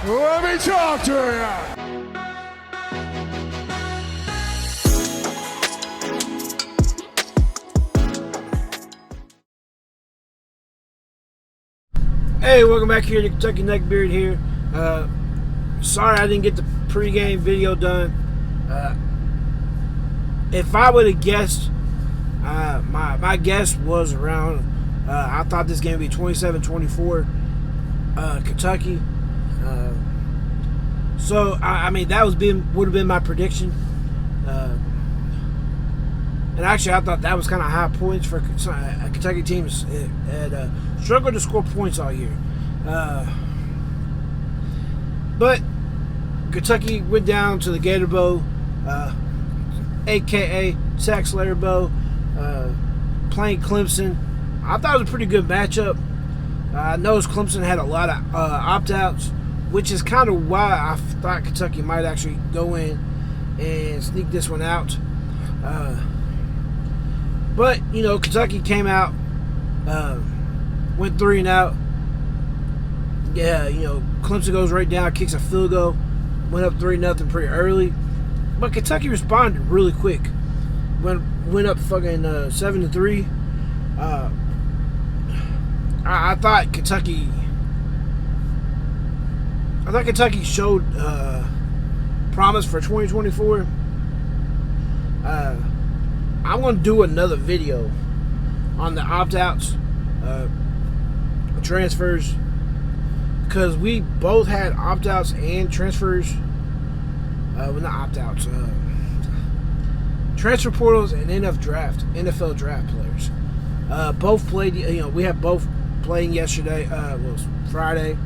Let me talk to you. Hey, welcome back here to Kentucky Neckbeard here. Sorry I didn't get the pregame video done. If I would have guessed, my guess was around, I thought this game would be 27-24 Kentucky. So, I mean, that would have been my prediction. And actually, I thought that was kind of high points for Kentucky teams had struggled to score points all year. But Kentucky went down to the Gator Bowl, a.k.a. Taxslayer Bowl, playing Clemson. I thought it was a pretty good matchup. I noticed Clemson had a lot of opt-outs, which is kind of why I thought Kentucky might actually go in and sneak this one out. But, you know, Kentucky came out, went 3 and out. Yeah, you know, Clemson goes right down, kicks a field goal, went up 3-0 pretty early. But Kentucky responded really quick. Went up fucking 7-3. I thought Kentucky showed promise for 2024. I'm going to do another video on the opt-outs, transfers, because we both had opt-outs and transfers. Well, not opt-outs, transfer portals and NFL draft players. Both played. You know, we have both playing yesterday. It was Friday.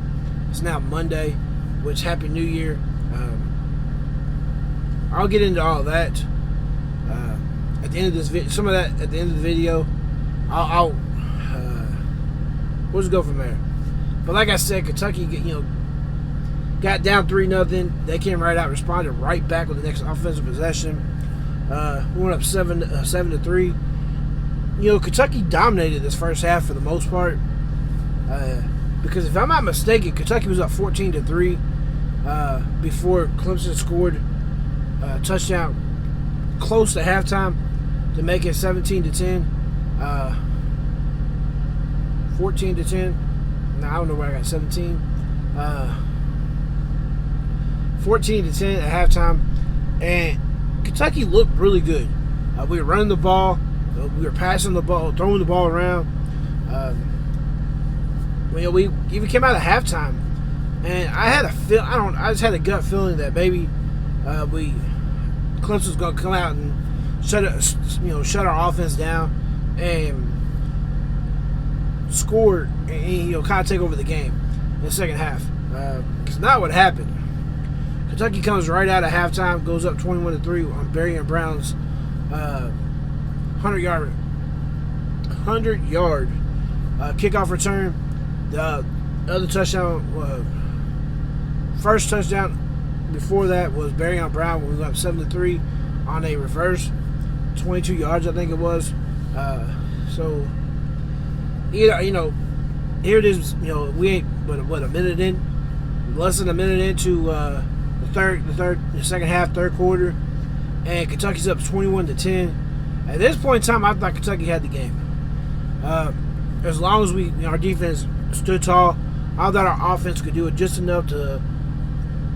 It's now Monday, which Happy New Year. I'll get into all of that at the end of this video. Some of that at the end of the video. We'll just go from there. But like I said, Kentucky, got down 3-0. They came right out, responded right back with the next offensive possession. We went up 7-3. You know, Kentucky dominated this first half for the most part. Because if I'm not mistaken, Kentucky was up 14-3 before Clemson scored a touchdown close to halftime to make it 17-10. 14-10. No, I don't know where I got 17. 14-10 at halftime, and Kentucky looked really good. We were running the ball, we were passing the ball, throwing the ball around. We even came out of halftime, and I just had a gut feeling that maybe Clemson's gonna come out and shut our offense down and score and kind of take over the game in the second half. It's not what happened. Kentucky comes right out of halftime, goes up 21-3 on Barry Brown's 100-yard kickoff return. The other touchdown, first touchdown before that was Barry Brown when we went up 7-3 on a reverse, 22 yards I think it was. So here it is. We ain't but a minute in, less than a minute into the second half, third quarter, and Kentucky's up 21-10. At this point in time, I thought Kentucky had the game. As long as our defense stood tall, I thought our offense could do it just enough to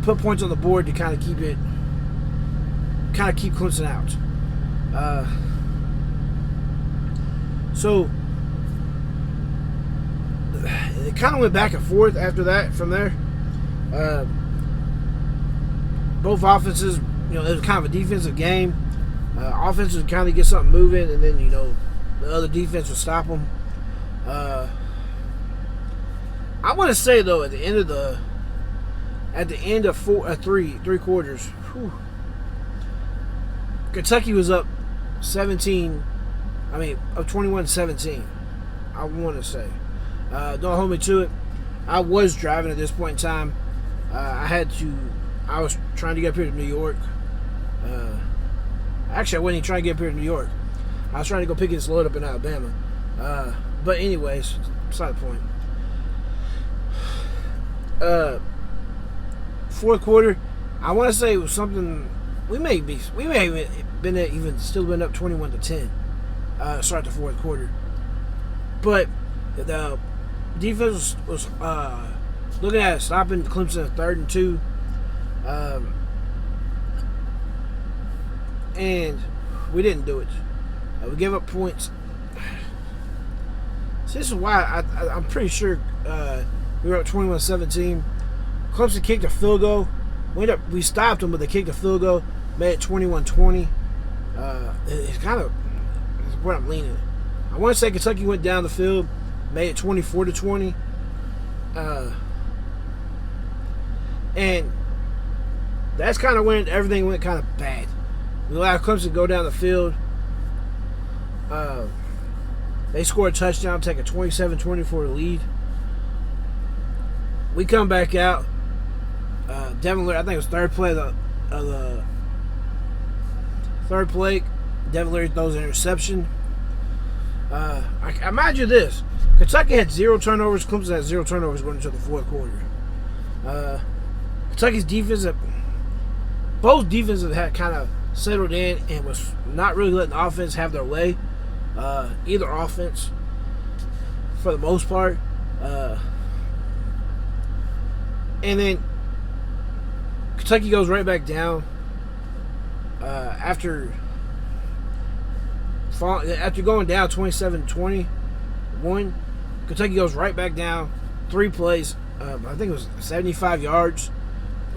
put points on the board to kind of keep Clemson out. So it kind of went back and forth after that. From there, both offenses, it was kind of a defensive game. Offense would kind of get something moving, and then the other defense would stop them. I want to say though, at the end of three quarters, Kentucky was up 21-17. I want to say. Don't hold me to it. I was driving at this point in time. I was trying to get up here to New York. Actually, I wasn't even trying to get up here to New York. I was trying to go pick this load up in Alabama. But anyways, beside the point. fourth quarter, I want to say it was something. We may have still been up 21-10. Start the fourth quarter, but the defense was looking at stopping Clemson at 3rd and 2, and we didn't do it. We gave up points. So this is why I'm pretty sure we were up 21-17. Clemson kicked a field goal. We stopped them, but they kicked a field goal, made it 21-20. It's kind of where I'm leaning. I want to say Kentucky went down the field, made it 24-20. And that's kind of when everything went kind of bad. We allowed Clemson to go down the field. They scored a touchdown, take a 27-24 lead. We come back out. Devin Leary, I think it was third play of the third play. Devin Leary throws an interception. I mind you this: Kentucky had 0 turnovers. Clemson had 0 turnovers going into the fourth quarter. Kentucky's defense, both defenses had kind of settled in and was not really letting the offense have their way. Either offense, for the most part. And then Kentucky goes right back down after going down 27-21. Kentucky goes right back down. 3 plays. I think it was 75 yards.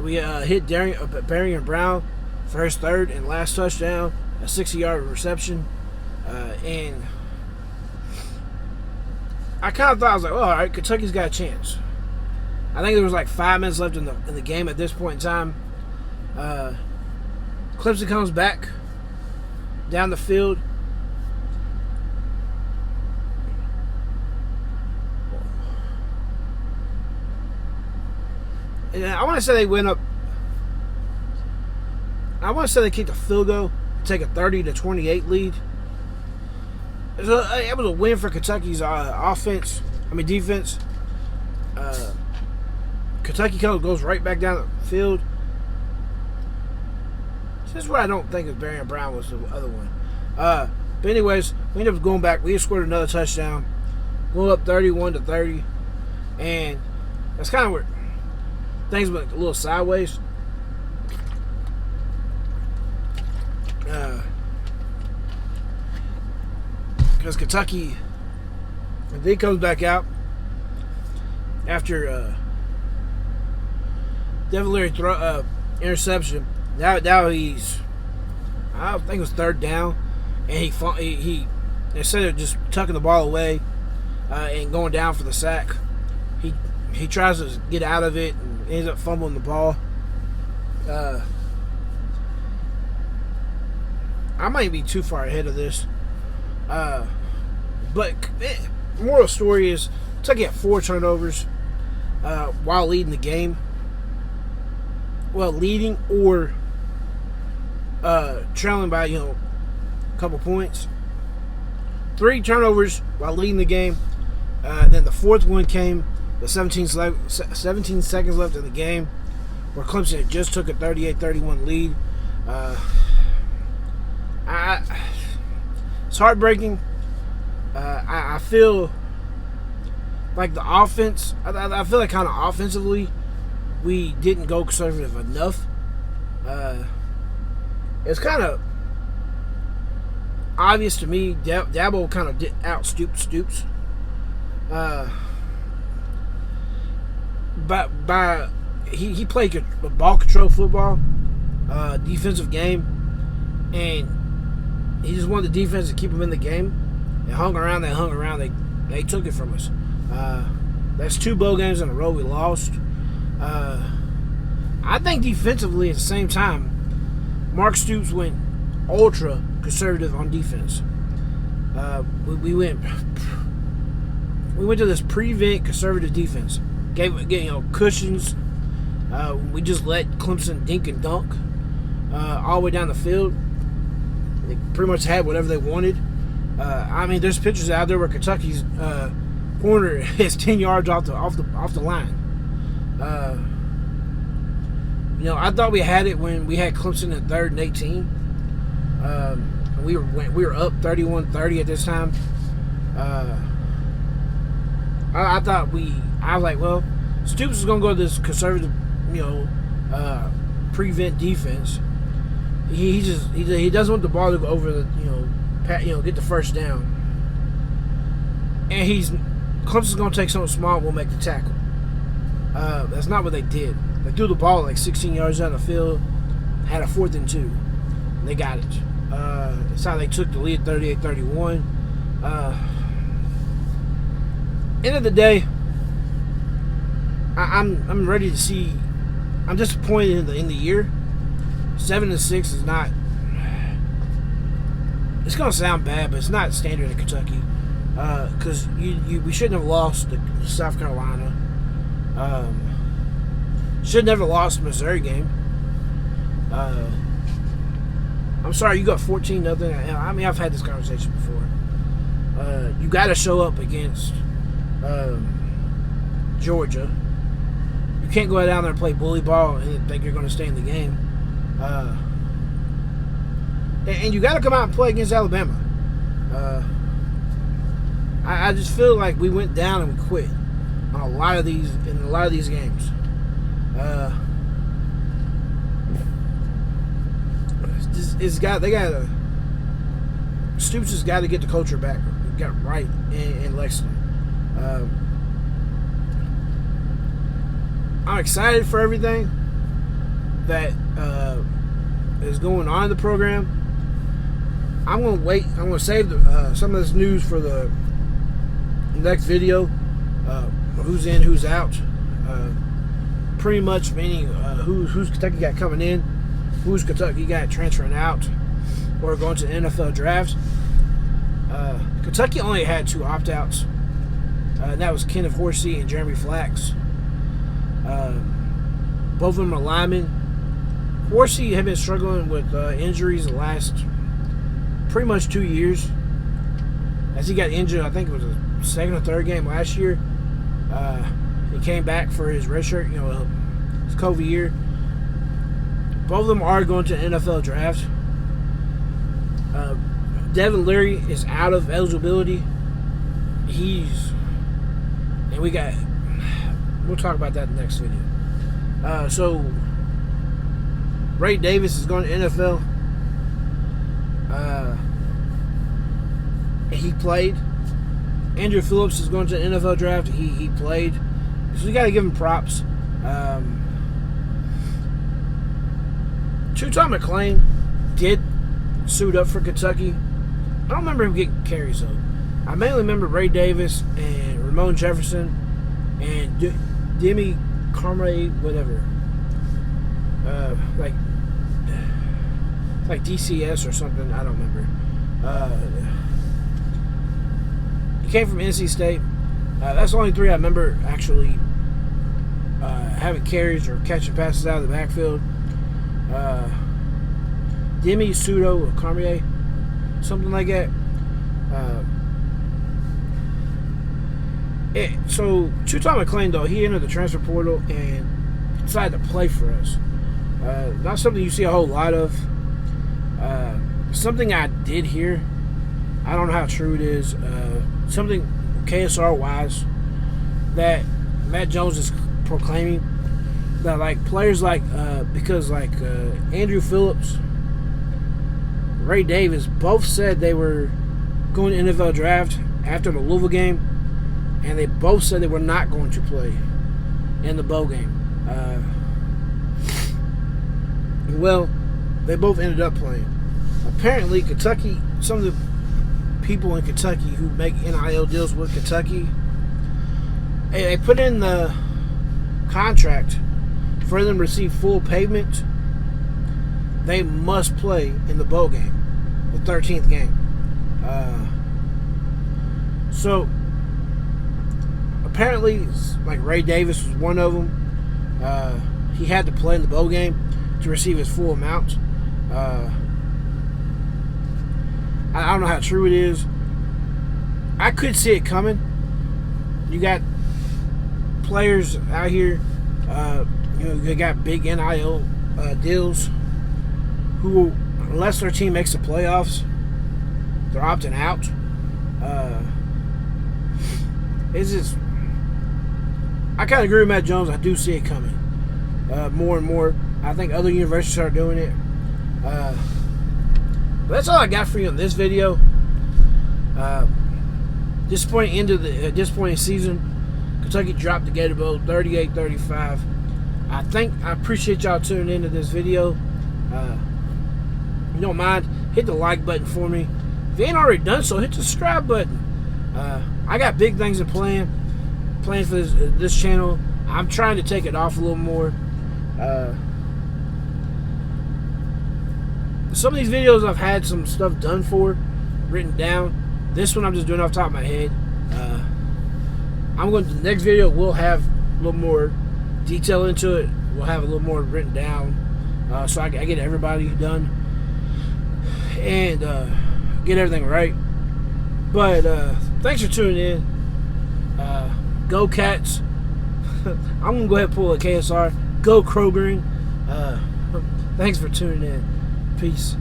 We hit Barry Brown for his 3rd and last touchdown, a 60-yard reception. And I kind of thought, I was like, oh, all right, Kentucky's got a chance. I think there was like 5 minutes left in the game at this point in time. Clemson comes back down the field. And I want to say they went up. I want to say they kicked a field goal to take a 30-28 lead. It was a win for Kentucky's defense. Kentucky goes right back down the field. This is what I don't think of. Barry Brown was the other one. But anyways, we ended up going back. We scored another touchdown, going up 31-30, and that's kind of where things went a little sideways. Because Kentucky, and then comes back out after Devin Leary interception. Now he's, I think it was 3rd down, and he instead of just tucking the ball away and going down for the sack, he tries to get out of it and ends up fumbling the ball. I might be too far ahead of this. But moral of the story is Kentucky had 4 turnovers while leading the game. Well, leading or trailing by a couple points. 3 turnovers while leading the game. Then the 4th one came with 17 seconds left in the game, where Clemson just took a 38-31 lead. It's heartbreaking. I feel like the offense, I feel like kind of offensively, we didn't go conservative enough. It's kind of obvious to me. Dabo kind of out-Stoops. But he played ball control football, defensive game, and he just wanted the defense to keep him in the game. They hung around. They took it from us. That's 2 bowl games in a row we lost. I think defensively at the same time, Mark Stoops went ultra conservative on defense. We went to this prevent conservative defense. Gave cushions. We just let Clemson dink and dunk all the way down the field. They pretty much had whatever they wanted. There's pictures out there where Kentucky's corner is 10 yards off the line. I thought we had it when we had Clemson at 3rd and 18. We were up 31-30 at this time. I thought I was like, well, Stoops is gonna go to this conservative, prevent defense. He doesn't want the ball to go over the get the first down, and Clemson's gonna take something small and we'll make the tackle. That's not what they did. They threw the ball like 16 yards out of the field, had a 4th and 2, and they got it. That's how they took the lead 38-31. End of the day, I'm ready to see. I'm disappointed in the year. 7-6 is not. It's gonna sound bad, but it's not standard in Kentucky. Because we shouldn't have lost to South Carolina. Should never lost the Missouri game. I'm sorry, you got 14-0. I mean, I've had this conversation before. You got to show up against Georgia. You can't go down there and play bully ball and think you're going to stay in the game. And you got to come out and play against Alabama. I just feel like we went down and we quit on a lot of these games. Stoops has got to get the culture back, got right in Lexington. I'm excited for everything that is going on in the program. I'm going to wait. I'm going to save some of this news for the next video. Who's in, who's out. Pretty much meaning who's Kentucky got coming in, who's Kentucky got transferring out, or going to the NFL draft. Kentucky only had 2 opt-outs. And that was Kenneth Horsey and Jeremy Flax. Both of them are linemen. Horsey had been struggling with injuries the last pretty much 2 years. As he got injured, I think it was a 2nd or 3rd game last year. He came back for his redshirt, his COVID year. Both of them are going to the NFL draft. Devin Leary is out of eligibility. We'll talk about that in the next video. So Ray Davis is going to NFL. He played. Andrew Phillips is going to the NFL draft. He played. So we got to give him props. Two-Time McClain did suit up for Kentucky. I don't remember him getting carries, though. I mainly remember Ray Davis and Ramon Jefferson and Demi Carmray, whatever. Like DCS or something. I don't remember. He came from NC State. That's the only 3 I remember actually having carries or catching passes out of the backfield. Demi Pseudo or Carmier, something like that. So Two-Time McClain, though, he entered the transfer portal and decided to play for us. Not something you see a whole lot of. Something I did hear, I don't know how true it is, something KSR-wise, that Matt Jones is proclaiming that like players because Andrew Phillips, Ray Davis both said they were going to NFL draft after the Louisville game, and they both said they were not going to play in the bowl game. Well, they both ended up playing. Apparently, Kentucky, some of the people in Kentucky who make NIL deals with Kentucky, they put in the contract for them to receive full payment. They must play in the bowl game, the 13th game. So apparently, like Ray Davis was one of them. He had to play in the bowl game to receive his full amount. I don't know how true it is. I could see it coming. You got players out here they got big NIL deals. Who, unless their team makes the playoffs, they're opting out. It's just, I kind of agree with Matt Jones. I do see it coming more and more. I think other universities are doing it. That's all I got for you in this video. Disappointing season. Kentucky dropped the Gator Bowl 38-35. I appreciate y'all tuning into this video. If you don't mind, hit the like button for me. If you ain't already done so, hit the subscribe button. I got big things planned for this channel. I'm trying to take it off a little more. Some of these videos I've had some stuff done for, written down. This one I'm just doing off the top of my head. The next video will have a little more detail into it. We'll have a little more written down, so I get everybody done and get everything right. But thanks for tuning in. Go Cats. I'm gonna go ahead and pull a KSR. Go Krogering. Thanks for tuning in. Peace.